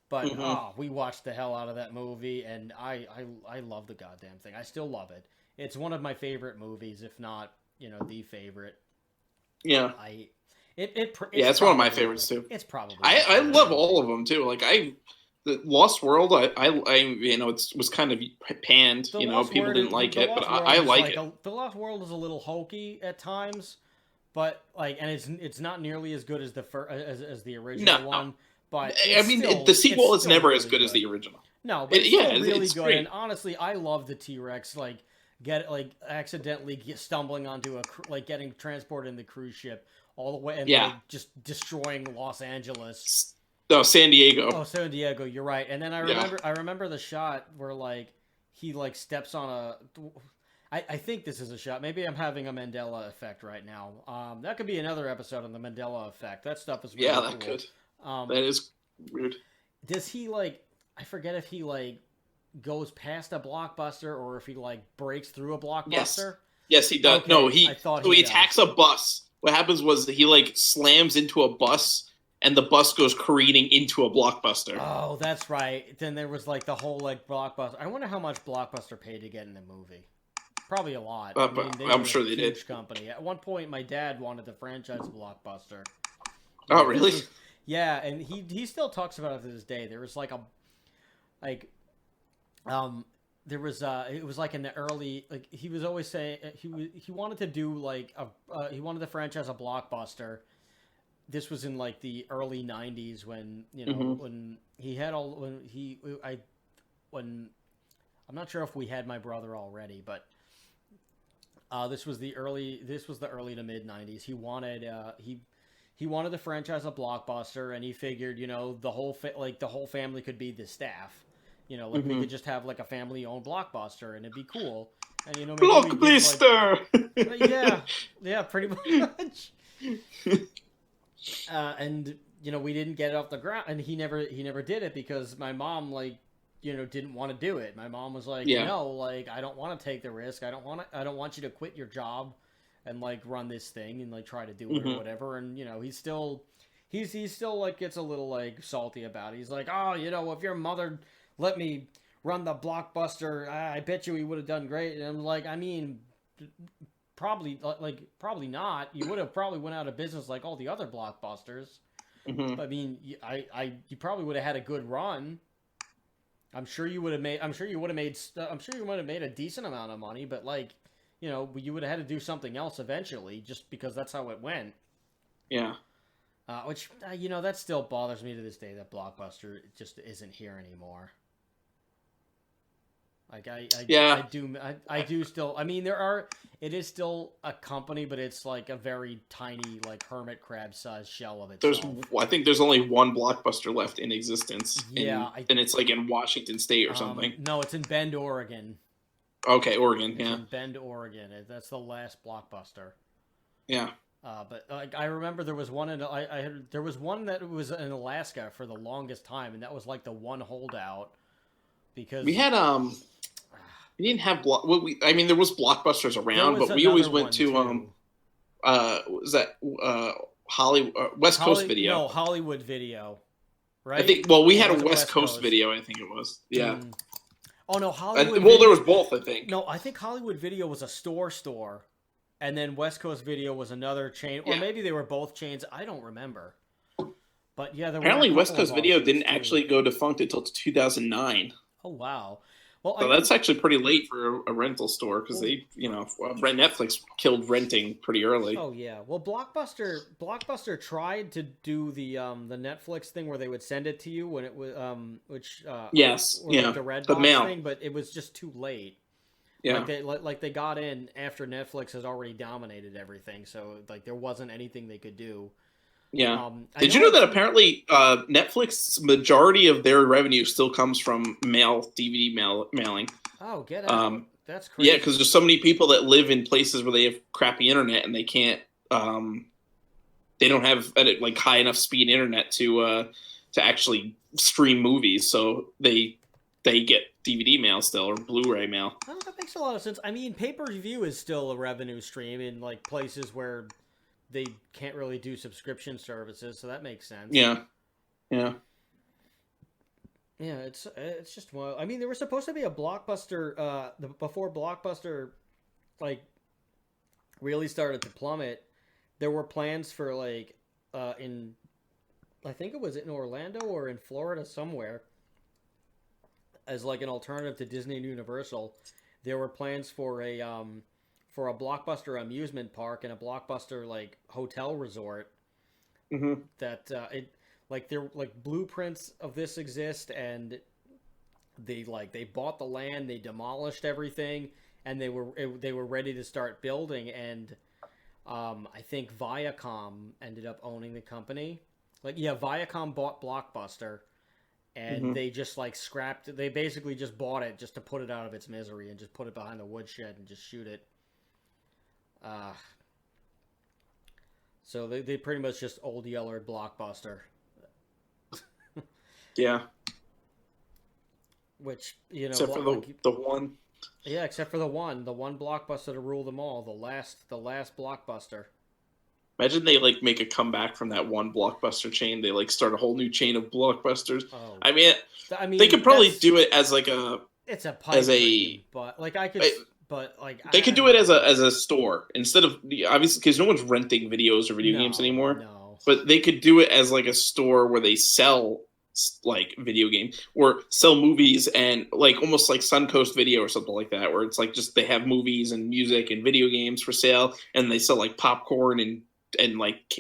But Mm-hmm. we watched the hell out of that movie, and I love the goddamn thing. I still love it. It's one of my favorite movies, if not the favorite. Yeah. I it's Yeah, it's one of my favorites too. It's probably my I favorite love movie. all of them too. Like the Lost World, it was kind of panned. The People didn't like The it, but Lost World I is like like it. The Lost World is a little hokey at times, but like, and it's not nearly as good as as the original No, one. But I it's mean still the it's sequel is still never as really good as good. the original. No, but it's still really It's good. And great. honestly, I love the T-Rex. Like accidentally stumbling onto getting transported in the cruise ship all the way and Yeah. just destroying Los Angeles. No, San Diego. Oh, San Diego, you're right. And then Yeah. I remember the shot where he steps on a. I think this is a shot. Maybe I'm having a Mandela effect right now. That could be another episode on the Mandela effect. That stuff is really Yeah, cool. that could. Um, That is weird. does he I forget if he goes past a Blockbuster or if he breaks through a Blockbuster. Yes, he does. Okay, No, I thought he he attacks does. a bus. What happens was that he slams into a bus, and the bus goes careening into a Blockbuster. Oh, that's right. Then there was the whole Blockbuster. I wonder how much Blockbuster paid to get in the movie. Probably a lot. I mean, I'm sure they did. Huge company. At one point, my dad wanted to franchise Blockbuster. Oh, really? Yeah, and he still talks about it to this day. There was there was it was in the early he was always saying he wanted to do he wanted to franchise a Blockbuster. This was in the early 90s when when he had all when I'm not sure if we had my brother already, but this was the early to mid 90s. He wanted he wanted to franchise a Blockbuster, and he figured the whole the whole family could be the staff. We could just have a family owned Blockbuster, and it'd be cool. And maybe Blockbuster. yeah, pretty much. And we didn't get it off the ground, and he never did it because my mom didn't want to do it. My mom was like, no, I don't want to take the risk. I don't want you to quit your job and run this thing and try to do it or whatever. And he's still gets a little salty about it. He's like, oh, if your mother let me run the Blockbuster, I bet you he would have done great. And I'm like, I mean, probably not. You would have probably went out of business like all the other Blockbusters. Mm-hmm. I mean, you probably would have had a good run. I'm sure you would have made a decent amount of money, but you would have had to do something else eventually, just because that's how it went. Yeah. Which that still bothers me to this day, that Blockbuster just isn't here anymore. I do still. I mean, it is still a company, but it's a very tiny, hermit crab sized shell of itself. I think there's only one Blockbuster left in existence. Yeah, and it's in Washington State or something. No, it's in Bend, Oregon. Okay, Oregon. It's in Bend, Oregon. That's the last Blockbuster. Yeah. But I remember there was one there was one that was in Alaska for the longest time, and that was the one holdout because we had we didn't have I mean, there was Blockbusters around, but we always went to was that Hollywood West Coast Video? No, Hollywood Video, right? I think. Well, we had a West Coast Video. I think it was. Yeah. Oh no, Hollywood. Well, there was both. I think. No, I think Hollywood Video was a store, and then West Coast Video was another chain, or maybe they were both chains. I don't remember. But yeah, apparently West Coast Video didn't actually go defunct until 2009. Oh wow. Well, so that's actually pretty late for a rental store because they, Netflix killed renting pretty early. Oh yeah. Well, Blockbuster tried to do the Netflix thing where they would send it to you when it was yes, the red box mail thing, but it was just too late. Yeah. They got in after Netflix has already dominated everything, so there wasn't anything they could do. Yeah. Did you know that apparently Netflix majority of their revenue still comes from DVD mailing? Oh, get out! That's crazy. Yeah, because there's so many people that live in places where they have crappy internet and they can't, they don't have high enough speed internet to actually stream movies, so they get DVD mail still or Blu-ray mail. Oh, that makes a lot of sense. I mean, pay-per-view is still a revenue stream in places where they can't really do subscription services, so that makes sense. Yeah. Yeah, it's just wild. I mean, there was supposed to be a Blockbuster before Blockbuster like really started to plummet. There were plans for like in I think it was in Orlando or in Florida somewhere as like an alternative to Disney and Universal. There were plans for a Blockbuster amusement park and a Blockbuster like hotel resort Mm-hmm. that it like there like blueprints of this exist, and they bought the land, they demolished everything, and they were ready to start building. And I think Viacom ended up owning the company. Like, yeah, Viacom bought Blockbuster, and Mm-hmm. they just like scrapped. They basically just bought it just to put it out of its misery and just put it behind the woodshed and just shoot it. Uh, so they pretty much just old yeller Blockbuster, Yeah, which you know, except for the one. yeah, except for the one Blockbuster to rule them all, the last Blockbuster. Imagine they like make a comeback from that one Blockbuster chain. They like start a whole new chain of Blockbusters. Oh, I mean, I mean they could probably do it as like a it's a as pipe a dream, but like I could, but like they could I do it don't know. as a store instead of obviously because no one's renting videos or video games No, anymore. no. But they could do it as like a store where they sell like video games or sell movies and like almost like Suncoast Video or something like that, where it's like just they have movies and music and video games for sale, and they sell like popcorn and like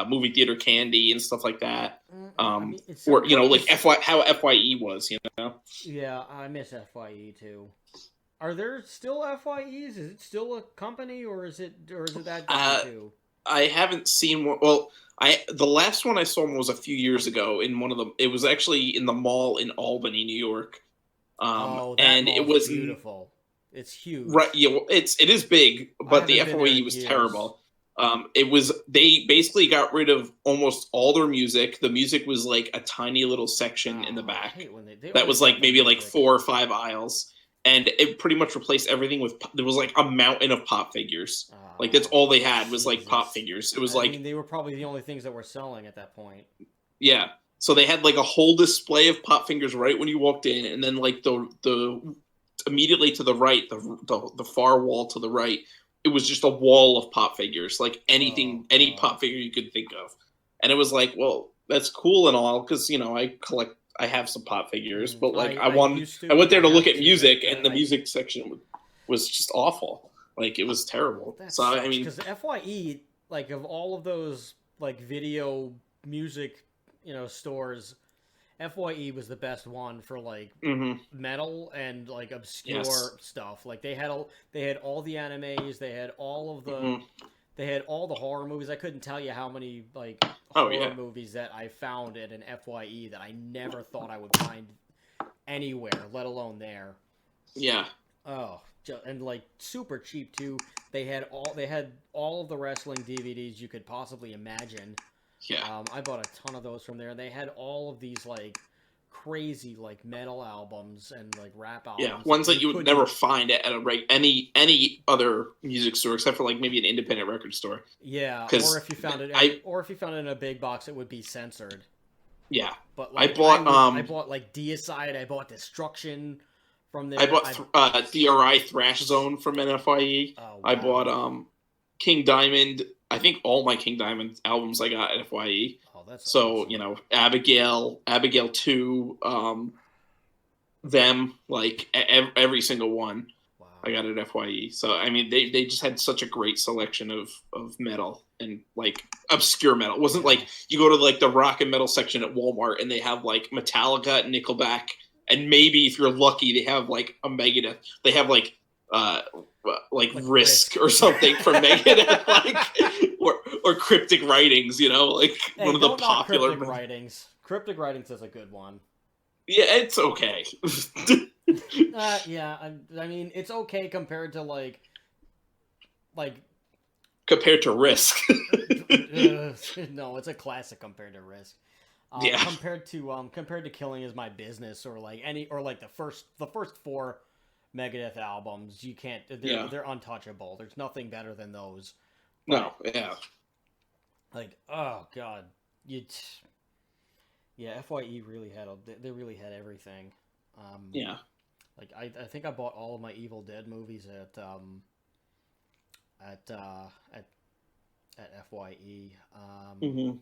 movie theater candy and stuff like that. I mean, it's Or you know, like it's, how FYE was, you know. yeah, I miss FYE too. Are there still FYEs? Is it still a company, or is it that gone Uh, too? I haven't seen one. Well, the last one I saw was a few years ago in one of the. It was actually in the mall in Albany, New York, Oh, that and it mall's was beautiful. It's right. huge. Yeah, well, it is big, I but the haven't been there FOE in was years. terrible. It was they basically got rid of almost all their music. The music was like a tiny little section in the Oh, I back hate when they that always was got like the maybe like music. 4 or 5 aisles, and it pretty much replaced everything with. There was like a mountain of pop figures. Like that's Oh, all they had was like pop Jesus. figures. It was I mean, like they were probably the only things that were selling at that point. yeah. So they had like a whole display of pop fingers right when you walked in, and then like the immediately to the right, the far wall to the right, it was just a wall of pop figures, like Oh, anything, any God. pop figure you could think of. And it was like, well, that's cool and all, because you know I have some pop figures, but like I went I there to look have at two that music, and the music section was just awful. Like it was terrible. that So I sucks mean, because FYE, like of all of those like video music, stores, FYE was the best one for like mm-hmm, metal and like yes, obscure stuff. Like they had all the animes, mm-hmm, they had all the horror movies. I couldn't tell you how many like oh horror yeah, movies that I found at an FYE that I never thought I would find anywhere, let alone there. yeah, Oh, and like super cheap too. They had all of the wrestling DVDs you could possibly imagine. yeah. I bought a ton of those from there. They had all of these like crazy like metal albums and like rap Yeah, albums ones that that you you would never couldn't. find at a any other music store except for like maybe an independent record store. Yeah, or Because if you found it I or if you found it in a big box, it would be censored. yeah, But I like bought I bought like Deicide, I bought Destruction from I there. bought DRI Thrash Zone from NFIE. Oh I bought wow. King Diamond. I think all my King Diamond albums I got at FYE. Oh, that's So you awesome. know Abigail 2, them like every single one. I Wow. got it at FYE. So I mean, they just had such a great selection of metal and like obscure metal. It wasn't Yeah. like you go to like the rock and metal section at Walmart and they have like Metallica, Nickelback, and maybe if you're lucky, they have like a Megadeth. They have like Like Risk Risk. or something from Megadeth, like or Cryptic Writings. You know, like one Hey, of the don't knock popular. Cryptic Writings. Cryptic Writings is a good one. Yeah, it's okay. Yeah, I mean, it's okay compared to like Compared to Risk. no, it's a classic compared to Risk. Yeah. Compared to Killing Is My Business or like any or like the first four Megadeth albums, you can't. Yeah. They're untouchable. There's nothing better than those. But No. Yeah. like, oh god, you Yeah, FYE really had they really had everything. Yeah. Like I think I bought all of my Evil Dead movies at at FYE. Hmm. God,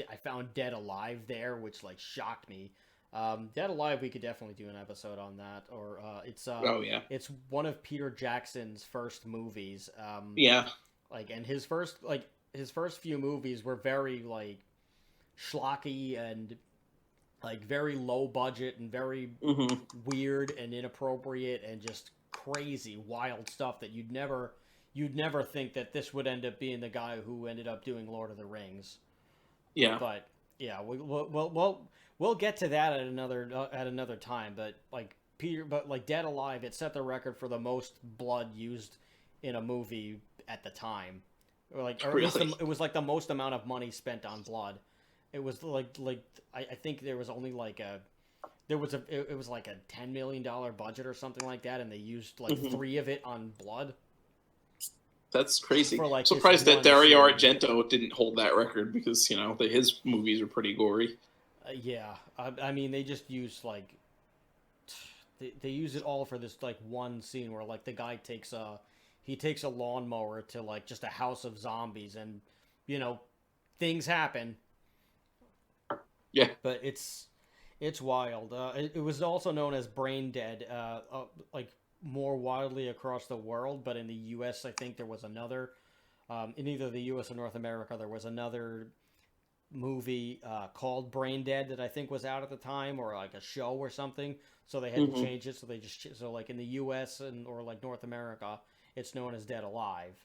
I found Dead Alive there, which like shocked me. Dead Alive, we could definitely do an episode on that. Or Oh yeah. it's one of Peter Jackson's first movies. Yeah. Like, and his first few movies were very like schlocky and like very low budget and very Hmm. weird and inappropriate and just crazy wild stuff that you'd never think that this would end up being the guy who ended up doing Lord of the Rings. Yeah. But yeah, we'll get to that at another time. But like Dead Alive, it set the record for the most blood used in a movie at the time, or at least Really. it was like the most amount of money spent on blood. It was I think there was only like a it was like a $10 million budget or something like that, and they used like Hmm. three of it on blood That's crazy. for like this Surprised that one Dario scene. Argento didn't hold that record because his movies are pretty gory. Yeah, I mean they just used like they use it all for this like one scene where like the guy takes a lawnmower to like just a house of zombies, and you know things happen, Yeah. but it's wild. It was also known as Brain Dead, like more widely across the world, but in the U.S. I think there was another. In either the U.S. or North America, there was another movie called Brain Dead that I think was out at the time, or like a show or something. So they had to Hmm. change it. So like in the U.S. and or like North America, it's known as Dead Alive.